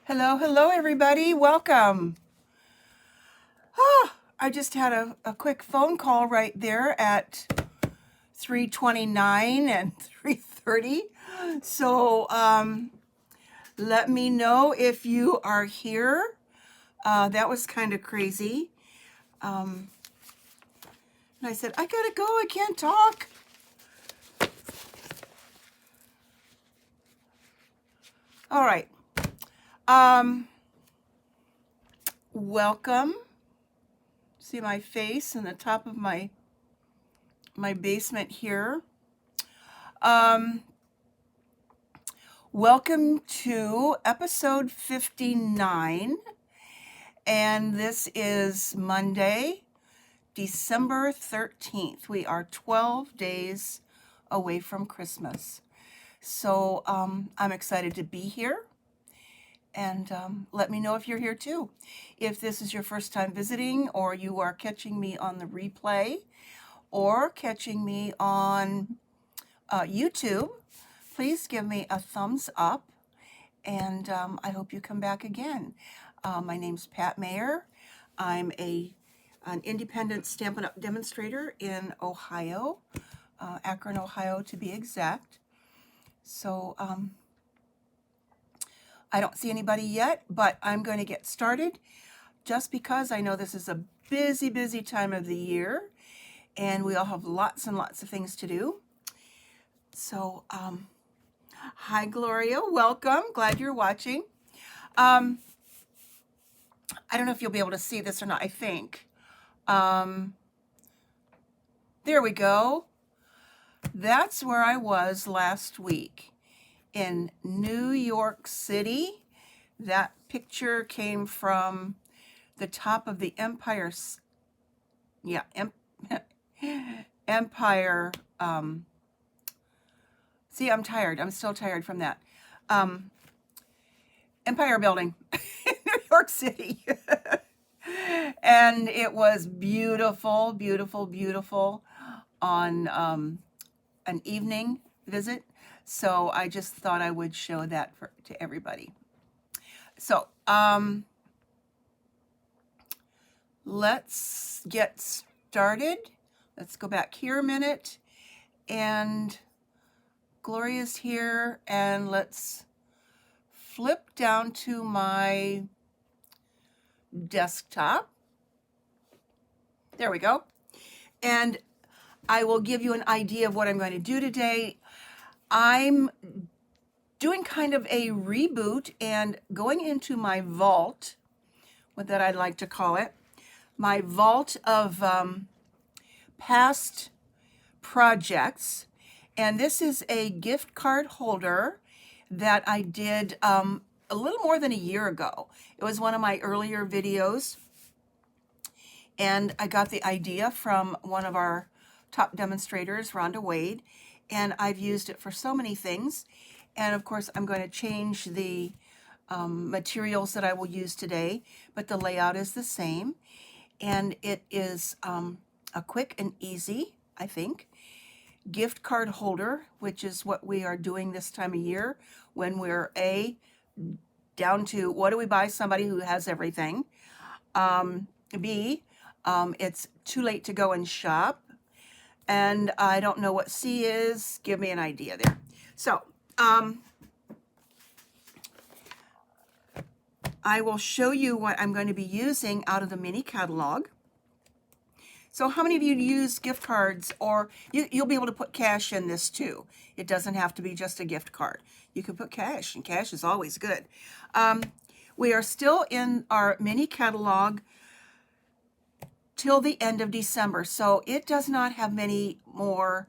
Hello, hello, everybody. Welcome. I just had a quick phone call right there at 3:29 and 3:30. So let me know if you are here. That was kind of crazy. And I said, I gotta go. I can't talk. All right. Welcome. See my face in the top of my basement here. Welcome to episode 59, and this is Monday, December 13th. We are 12 days away from Christmas. So I'm excited to be here, and let me know if you're here too. If this is your first time visiting, or you are catching me on the replay, or catching me on YouTube, please give me a thumbs up, and I hope you come back again. My name's Pat Mayer. I'm an independent Stampin' Up! Demonstrator in Ohio, Akron, Ohio to be exact. So I don't see anybody yet, but I'm going to get started just because I know this is a busy, busy time of the year, and we all have lots and lots of things to do. So, hi, Gloria. Welcome. Glad you're watching. I don't know if you'll be able to see this or not, I think. There we go. That's where I was last week in New York City. That picture came from the top of the Empire. Yeah, Empire. See, I'm tired. I'm still tired from that. Empire Building in New York City. And it was beautiful, beautiful, beautiful on an evening visit. So I just thought I would show that to everybody. So let's get started. Let's go back here a minute. And Gloria's here. And let's flip down to my desktop. There we go. And I will give you an idea of what I'm going to do today. I'm doing kind of a reboot and going into my vault, what that I'd like to call it, my vault of past projects. And this is a gift card holder that I did a little more than a year ago. It was one of my earlier videos, and I got the idea from one of our top demonstrators, Rhonda Wade, and I've used it for so many things. And of course, I'm going to change the materials that I will use today, but the layout is the same. And it is a quick and easy, I think, gift card holder, which is what we are doing this time of year when we're down to what do we buy somebody who has everything. B, it's too late to go and shop. And I don't know what C is. Give me an idea there. So I will show you what I'm going to be using out of the mini catalog. So how many of you use gift cards, or you'll be able to put cash in this too. It doesn't have to be just a gift card. You can put cash, and cash is always good. We are still in our mini catalog till the end of December, so it does not have many more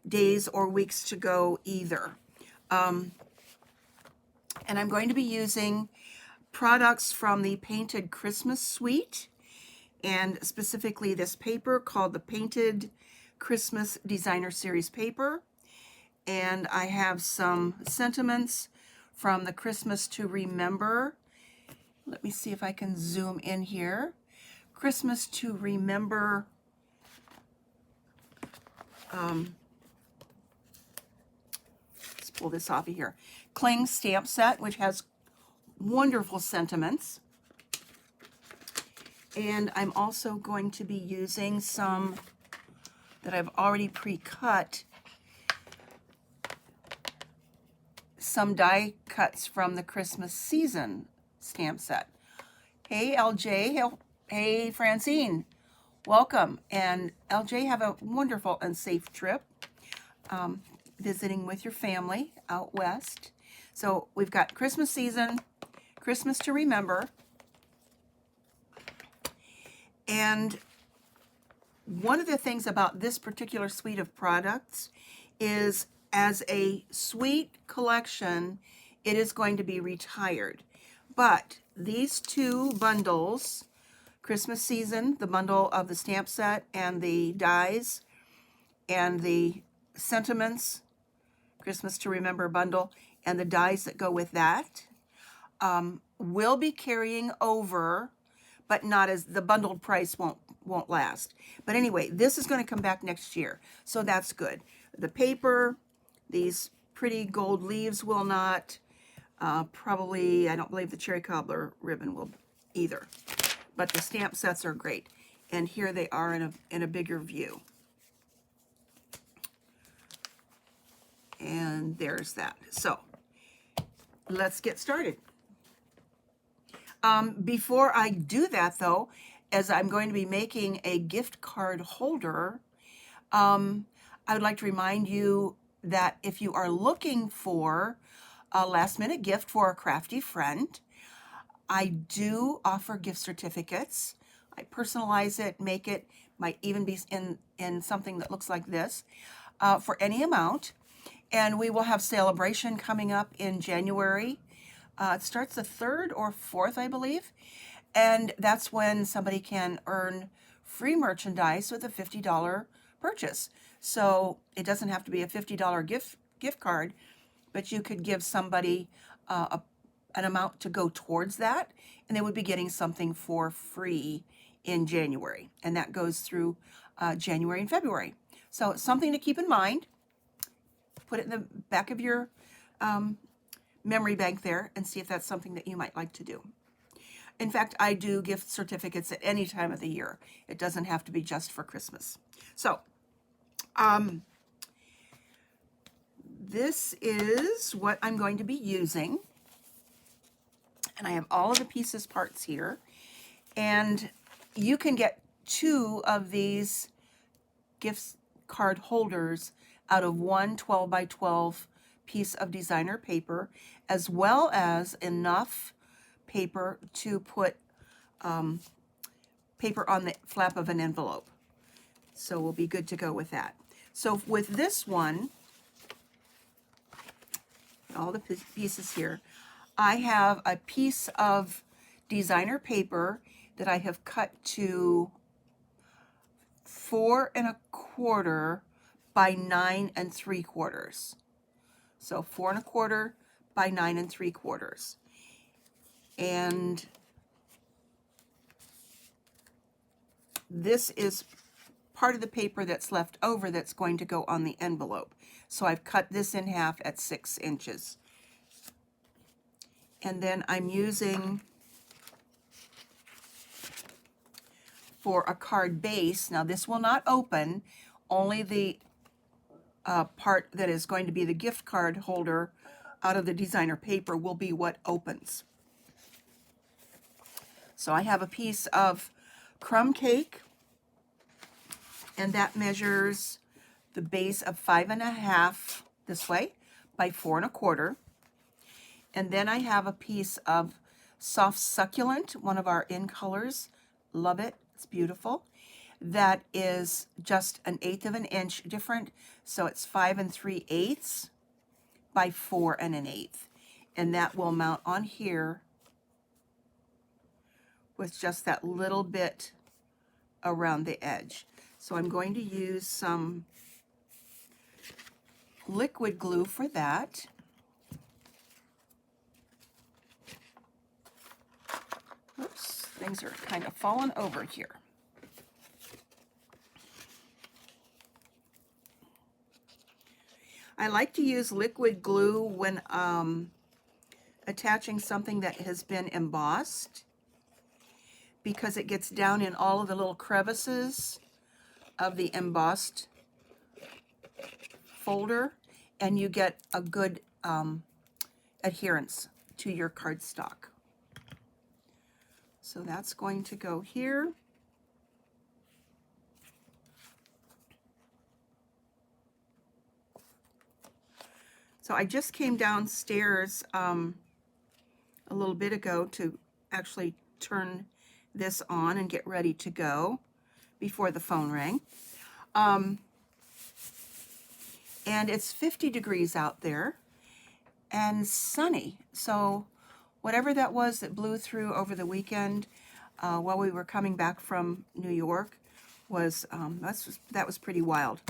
days or weeks to go either. And I'm going to be using products from the Painted Christmas Suite, and specifically this paper called the Painted Christmas Designer Series paper. And I have some sentiments from the Christmas to Remember. Let me see if I can zoom in here. Christmas to Remember let's pull this off of here. Cling stamp set, which has wonderful sentiments. And I'm also going to be using some that I've already pre-cut, some die cuts from the Christmas season stamp set. Hey LJ, hey Francine, welcome. And LJ, have a wonderful and safe trip visiting with your family out west. So we've got Christmas season, Christmas to remember, and one of the things about this particular suite of products is, as a suite collection, it is going to be retired. But these two bundles, Christmas season, the bundle of the stamp set and the dies, and the sentiments, Christmas to remember bundle, and the dies that go with that, will be carrying over, but not as the bundled price won't last. But anyway, this is going to come back next year, so that's good. The paper, these pretty gold leaves will not. Probably, I don't believe the cherry cobbler ribbon will either. But the stamp sets are great, and here they are in a bigger view. And there's that. So let's get started. Before I do that, though, as I'm going to be making a gift card holder, I would like to remind you that if you are looking for a last-minute gift for a crafty friend, I do offer gift certificates. I personalize it, make it, might even be in something that looks like this, for any amount. And we will have Celebration coming up in January. It starts the 3rd or 4th, I believe. And that's when somebody can earn free merchandise with a $50 purchase. So it doesn't have to be a $50 gift card, but you could give somebody an amount to go towards that, and they would be getting something for free in January. And that goes through January and February. So it's something to keep in mind. Put it in the back of your memory bank there and see if that's something that you might like to do. In fact, I do gift certificates at any time of the year. It doesn't have to be just for Christmas. So, this is what I'm going to be using. And I have all of the pieces parts here. And you can get 2 of these gift card holders out of one 12 by 12 piece of designer paper, as well as enough paper to put paper on the flap of an envelope. So we'll be good to go with that. So with this one, all the pieces here, I have a piece of designer paper that I have cut to 4 1/4 by 9 3/4. So 4 1/4 by 9 3/4. And this is part of the paper that's left over that's going to go on the envelope. So I've cut this in half at 6 inches. And then I'm using, for a card base, now this will not open, only the part that is going to be the gift card holder out of the designer paper will be what opens. So I have a piece of crumb cake, and that measures the base of 5 1/2 this way by 4 1/4. And then I have a piece of soft succulent, one of our in colors. Love it, it's beautiful. That is just 1/8 of an inch different, so it's 5 3/8 by 4 1/8. And that will mount on here with just that little bit around the edge. So I'm going to use some liquid glue for that. Oops, things are kind of falling over here. I like to use liquid glue when attaching something that has been embossed, because it gets down in all of the little crevices of the embossed folder, and you get a good adherence to your cardstock. So that's going to go here. So I just came downstairs a little bit ago to actually turn this on and get ready to go before the phone rang. And it's 50 degrees out there and sunny. So whatever that was that blew through over the weekend while we were coming back from New York was that was pretty wild.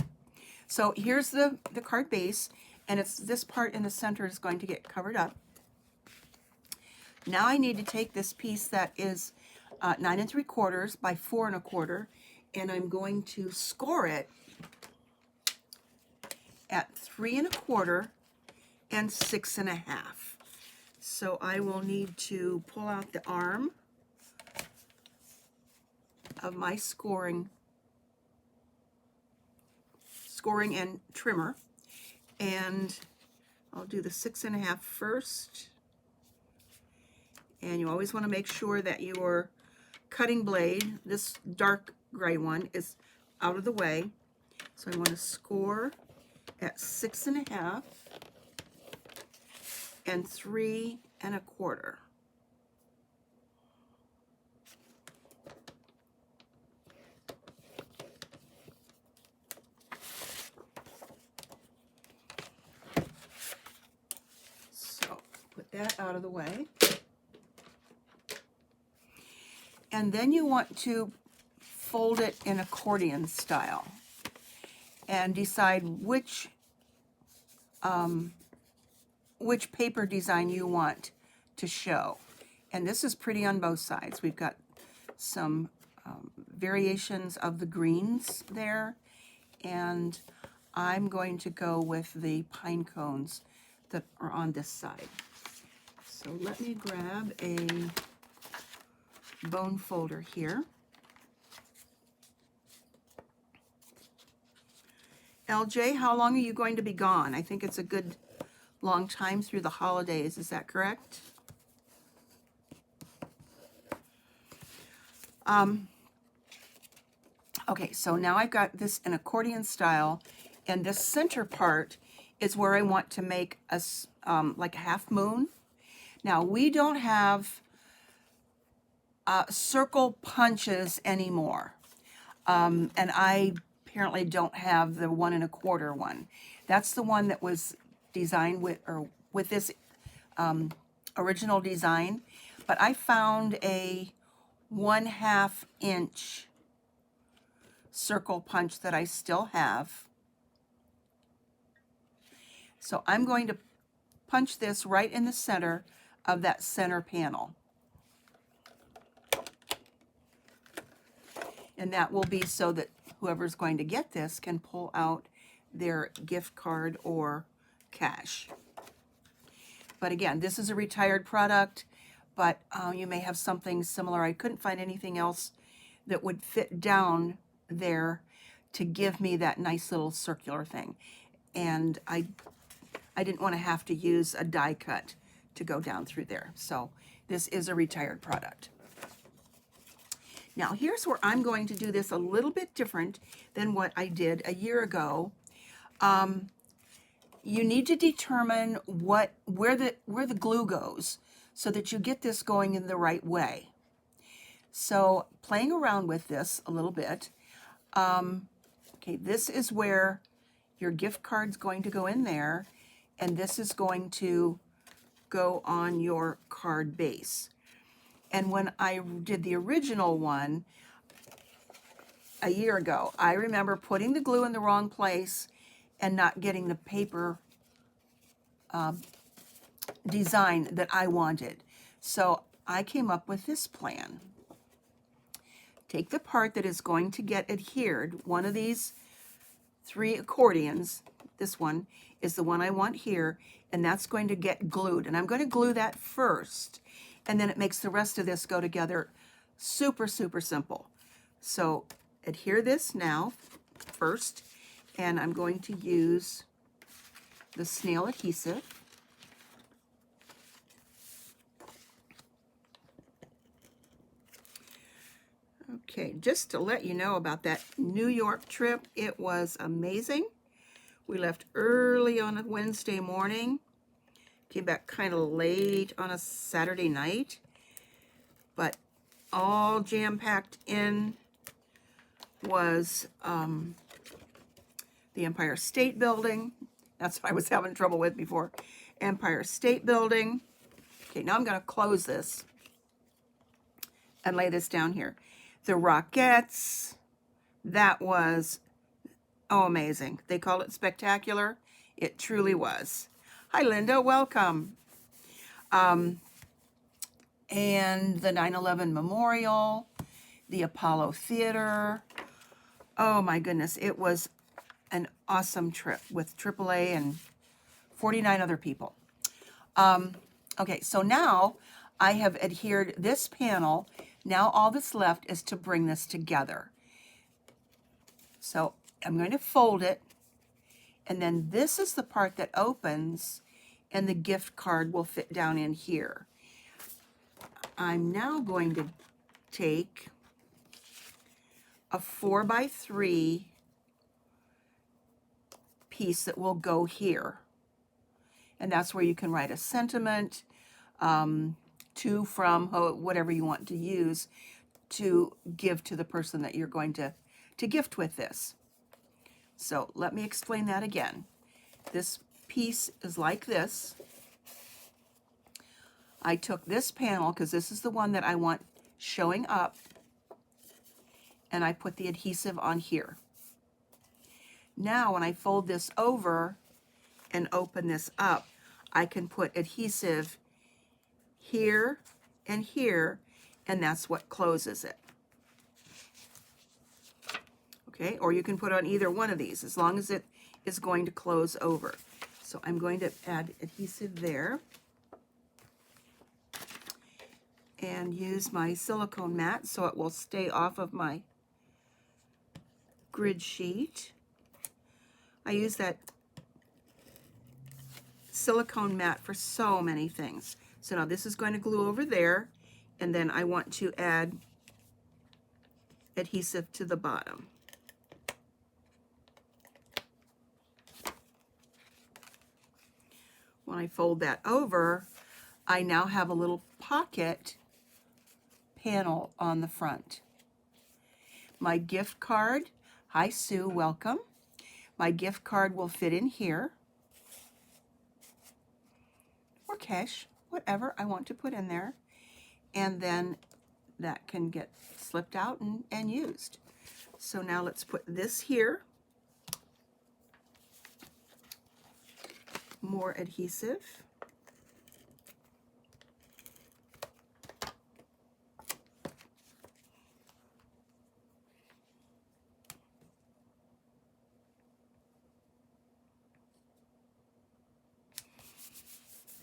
So here's the card base, and it's this part in the center is going to get covered up. Now I need to take this piece that is 9 3/4 by 4 1/4, and I'm going to score it at 3 1/4 and 6 1/2. So I will need to pull out the arm of my scoring and trimmer, and I'll do the 6 1/2 first. And you always want to make sure that your cutting blade, this dark gray one, is out of the way. So I want to score at 6 1/2 and 3 1/4. So put that out of the way. And then you want to fold it in accordion style and decide which paper design you want to show. And this is pretty on both sides. We've got some variations of the greens there, and I'm going to go with the pine cones that are on this side. So let me grab a bone folder here. LJ, how long are you going to be gone? I think it's a good long time through the holidays. Is that correct? Okay, so now I've got this in accordion style, and this center part is where I want to make a like a half moon. Now we don't have circle punches anymore, and I apparently don't have the 1 1/4 one. That's the one that was designed with this original design, but I found a 1/2 inch circle punch that I still have. So I'm going to punch this right in the center of that center panel. And that will be so that whoever's going to get this can pull out their gift card or cash. But again, this is a retired product, but you may have something similar. I couldn't find anything else that would fit down there to give me that nice little circular thing. And I didn't want to have to use a die cut to go down through there. So this is a retired product. Now here's where I'm going to do this a little bit different than what I did a year ago. You need to determine where the glue goes so that you get this going in the right way. So playing around with this a little bit, okay, this is where your gift card's going to go in there, and this is going to go on your card base. And when I did the original one a year ago, I remember putting the glue in the wrong place and not getting the paper design that I wanted. So I came up with this plan. Take the part that is going to get adhered, one of these 3 accordions, this one, is the one I want here, and that's going to get glued. And I'm going to glue that first, and then it makes the rest of this go together super, super simple. So adhere this now first, and I'm going to use the Snail Adhesive. Okay, just to let you know about that New York trip, it was amazing. We left early on a Wednesday morning, came back kind of late on a Saturday night, but all jam-packed in was the Empire State Building. That's what I was having trouble with before. Empire State Building. Okay, now I'm going to close this and lay this down here. The Rockettes, that was, oh, amazing. They call it spectacular. It truly was. Hi, Linda. Welcome. And the 9/11 Memorial, the Apollo Theater. Oh, my goodness. It was an awesome trip with AAA and 49 other people. Okay, so now I have adhered this panel. Now all that's left is to bring this together. So I'm going to fold it, and then this is the part that opens, and the gift card will fit down in here. I'm now going to take a 4x3 piece that will go here. And that's where you can write a sentiment, to, from, whatever you want to use to give to the person that you're going to gift with this. So let me explain that again. This piece is like this. I took this panel, because this is the one that I want showing up, and I put the adhesive on here. Now when I fold this over and open this up, I can put adhesive here and here, and that's what closes it. Okay, or you can put on either one of these as long as it is going to close over. So I'm going to add adhesive there and use my silicone mat so it will stay off of my grid sheet. I use that silicone mat for so many things. So now this is going to glue over there, and then I want to add adhesive to the bottom. When I fold that over, I now have a little pocket panel on the front. My gift card, hi Sue, welcome. My gift card will fit in here, or cash, whatever I want to put in there, and then that can get slipped out and used. So now let's put this here, more adhesive,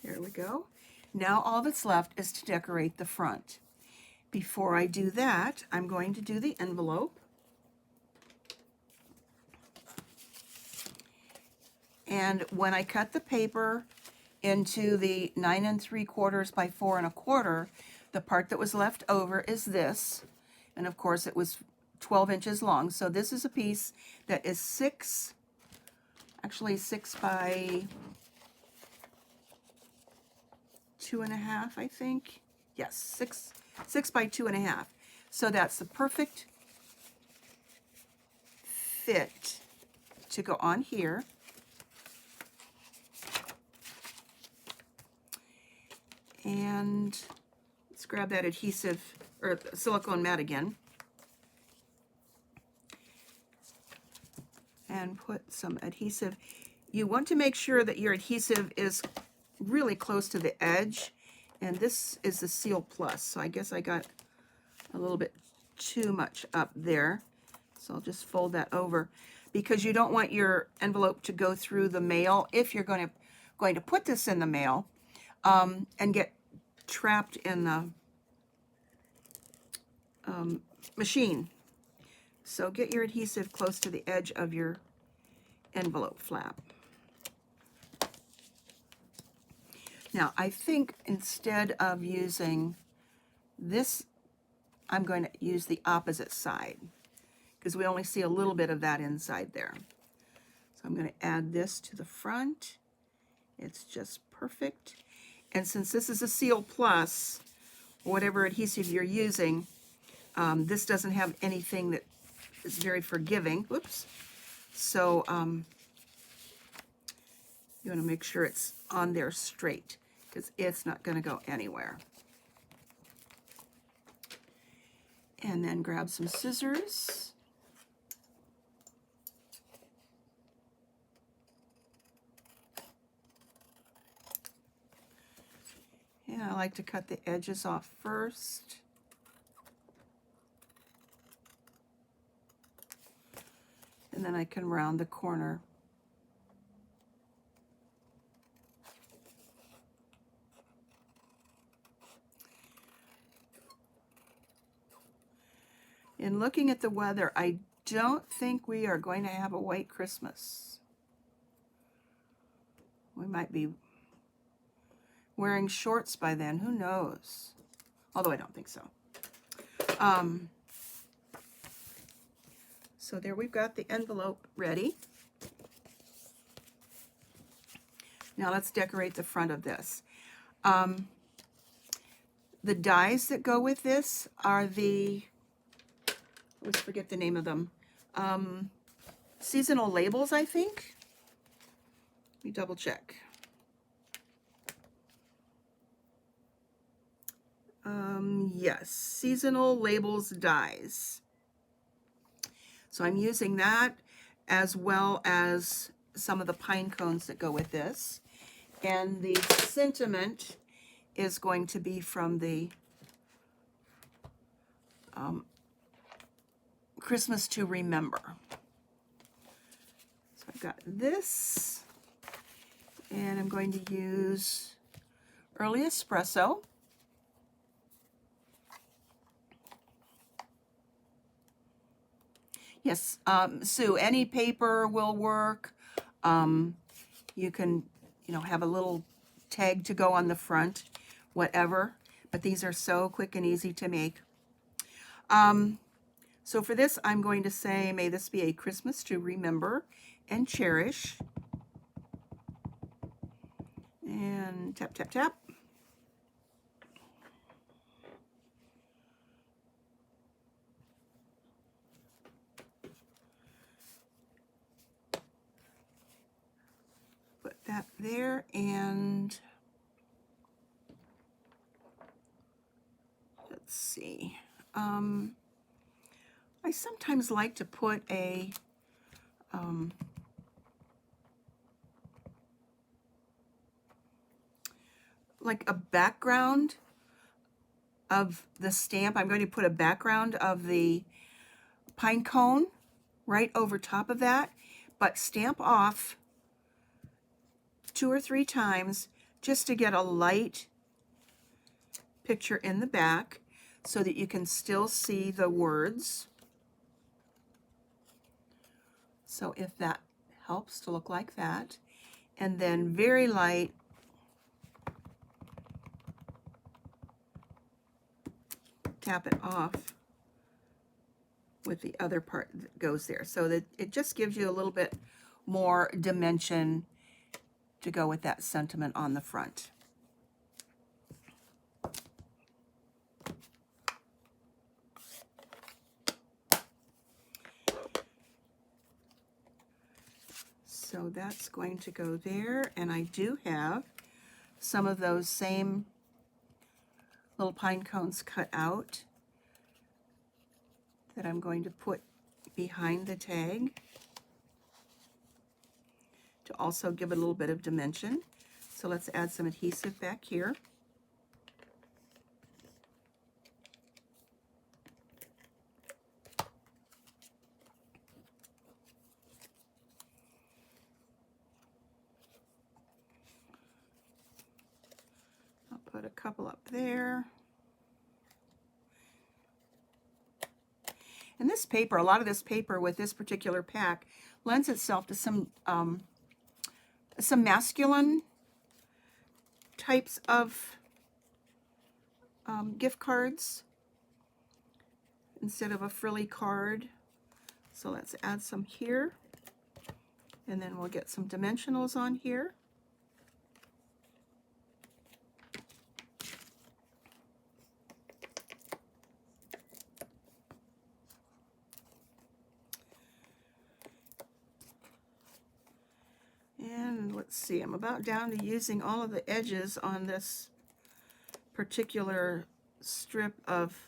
there we go. Now all that's left is to decorate the front. Before I do that, I'm going to do the envelope. And when I cut the paper into the 9 3/4 by 4 1/4, the part that was left over is this. And of course it was 12 inches long. So this is a piece that is 6 by 2 1/2, I think. Yes, 6 by 2 1/2. So that's the perfect fit to go on here. And let's grab that adhesive or silicone mat again and put some adhesive. You want to make sure that your adhesive is really close to the edge, and this is the Seal Plus, so I guess I got a little bit too much up there, so I'll just fold that over. because you don't want your envelope to go through the mail if you're going to put this in the mail and get trapped in the machine. So get your adhesive close to the edge of your envelope flap. Now I think instead of using this, I'm going to use the opposite side because we only see a little bit of that inside there. So I'm going to add this to the front. It's just perfect. And since this is a Seal Plus, whatever adhesive you're using, this doesn't have anything that is very forgiving. Whoops. So you want to make sure it's on there straight because it's not going to go anywhere. And then grab some scissors. And I like to cut the edges off first. And then I can round the corner. In looking at the weather, I don't think we are going to have a white Christmas. We might be wearing shorts by then, who knows? Although I don't think so. So there we've got the envelope ready. Now let's decorate the front of this. The dies that go with this are the, I always forget the name of them, seasonal labels, I think. Let me double check. Yes, seasonal labels dies. So I'm using that as well as some of the pine cones that go with this. And the sentiment is going to be from the Christmas to Remember. So I've got this, and I'm going to use Early Espresso. Yes, Sue, any paper will work. You can, have a little tag to go on the front, whatever. But these are so quick and easy to make. So for this, I'm going to say, may this be a Christmas to remember and cherish. And tap, tap, tap. Put that there, and let's see. I sometimes like to put a like a background of the stamp. I'm going to put a background of the pine cone right over top of that, but stamp off 2 or 3 times just to get a light picture in the back so that you can still see the words. So if that helps to look like that, and then very light tap it off with the other part that goes there, so that it just gives you a little bit more dimension to go with that sentiment on the front. So that's going to go there, and I do have some of those same little pine cones cut out that I'm going to put behind the tag to also give it a little bit of dimension. So let's add some adhesive back here. couple up there. And this paper, a lot of this paper with this particular pack lends itself to some masculine types of gift cards instead of a frilly card. So let's add some here, and then we'll get some dimensionals on here. And let's see, I'm about down to using all of the edges on this particular strip of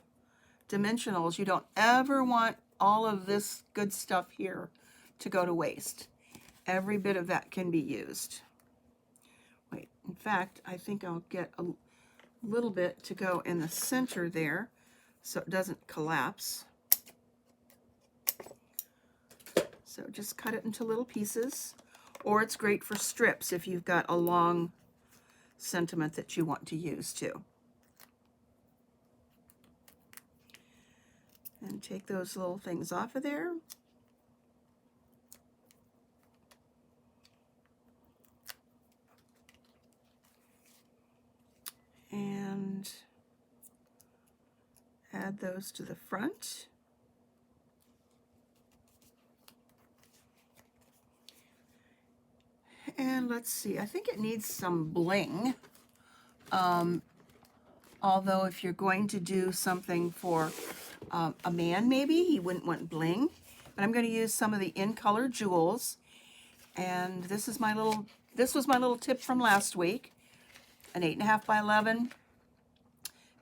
dimensionals. You don't ever want all of this good stuff here to go to waste. Every bit of that can be used. Wait, in fact, I think I'll get a little bit to go in the center there so it doesn't collapse. So just cut it into little pieces, or it's great for strips if you've got a long sentiment that you want to use too. And take those little things off of there. And add those to the front. And let's see, I think it needs some bling. Although if you're going to do something for a man, maybe he wouldn't want bling. But I'm going to use some of the in color jewels. And this is my little, this was my little tip from last week. An 8.5 by 11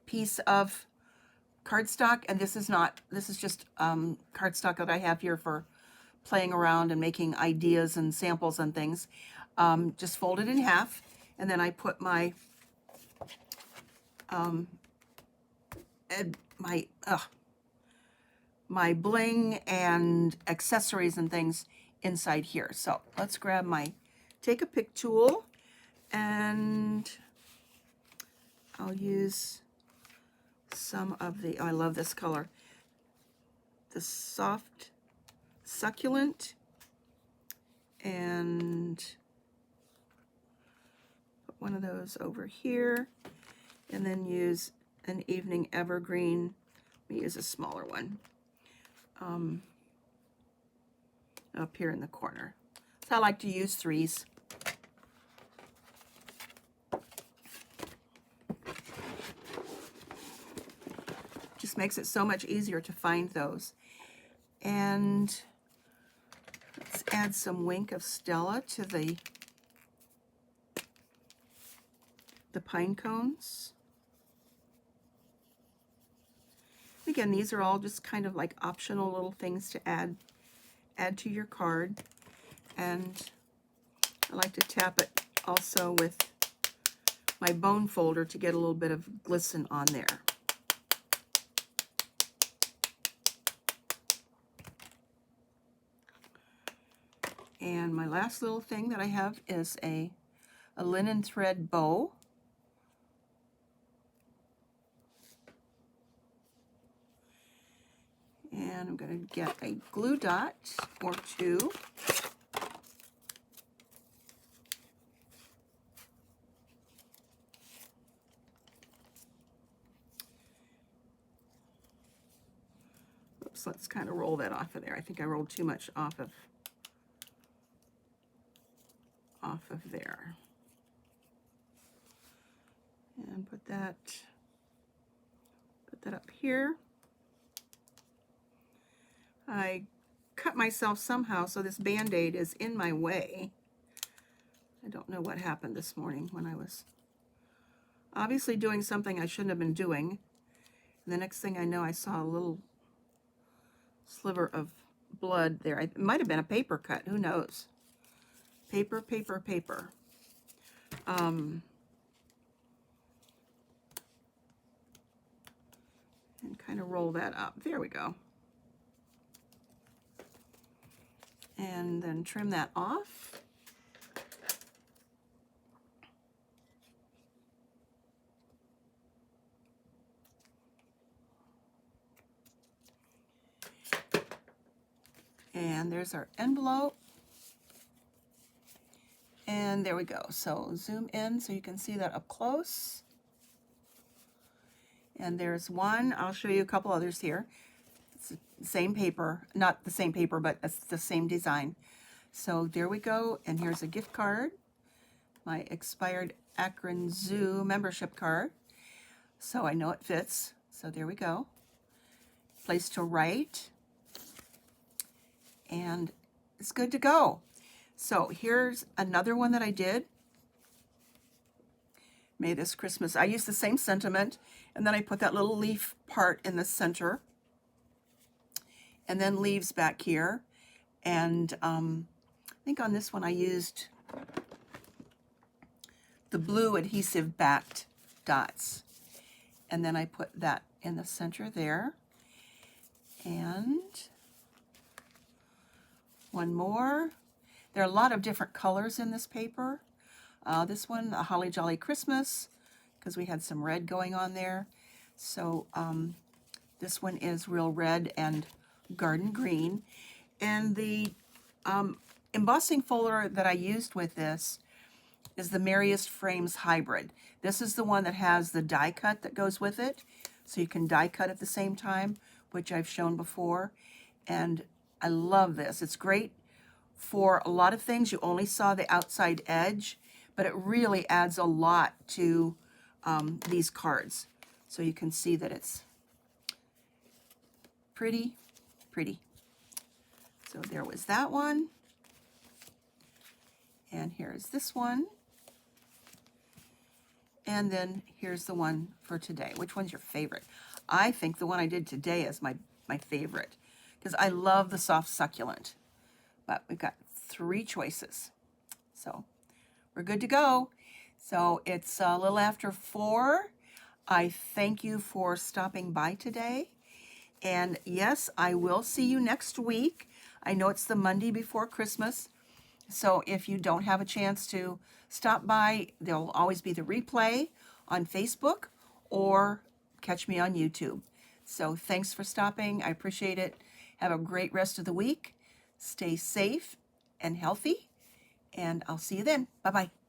piece of cardstock, and this is not, this is just cardstock that I have here for playing around and making ideas and samples and things. Just fold it in half, and then I put my my bling and accessories and things inside here. So let's grab my take a pick tool, and I'll use some of the, oh, I love this color, the soft succulent, and put one of those over here, and then use an evening evergreen. Let me use a smaller one up here in the corner. So I like to use 3s. Just makes it so much easier to find those. And let's add some Wink of Stella to the pine cones. Again, these are all just kind of like optional little things to add to your card. And I like to tap it also with my bone folder to get a little bit of glisten on there. And my last little thing that I have is a linen thread bow. And I'm going to get a glue dot or 2. Oops, let's kind of roll that off of there. I think I rolled too much off of there. And put that up here. I cut myself somehow, so this Band-Aid is in my way. I don't know what happened this morning when I was obviously doing something I shouldn't have been doing. And the next thing I know, I saw a little sliver of blood there. It might have been a paper cut, who knows? Paper, paper, paper. And kind of roll that up. There we go. And then trim that off. And there's our envelope. And there we go. So zoom in so you can see that up close. And there's one. I'll show you a couple others here. It's the same paper, not the same paper, but it's the same design. So there we go. And here's a gift card, my expired Akron Zoo membership card. So I know it fits. So there we go. Place to write. And it's good to go. So here's another one that I did. May this Christmas. I used the same sentiment, and then I put that little leaf part in the center, and then leaves back here. And I think on this one I used the blue adhesive backed dots. And then I put that in the center there. And one more. There are a lot of different colors in this paper. This one, a Holly Jolly Christmas, because we had some red going on there. So this one is real red and garden green. And the embossing folder that I used with this is the Merriest Frames Hybrid. This is the one that has the die cut that goes with it. So you can die cut at the same time, which I've shown before. And I love this. It's great for a lot of things. You only saw the outside edge, but it really adds a lot to these cards. So you can see that it's pretty, pretty. So there was that one. And here's this one. And then here's the one for today. Which one's your favorite? I think the one I did today is my favorite, because I love the soft succulent. But we've got 3 choices. So we're good to go. So it's a little after 4. I thank you for stopping by today. And yes, I will see you next week. I know it's the Monday before Christmas. So if you don't have a chance to stop by, there'll always be the replay on Facebook or catch me on YouTube. So thanks for stopping. I appreciate it. Have a great rest of the week. Stay safe and healthy, and I'll see you then. Bye-bye.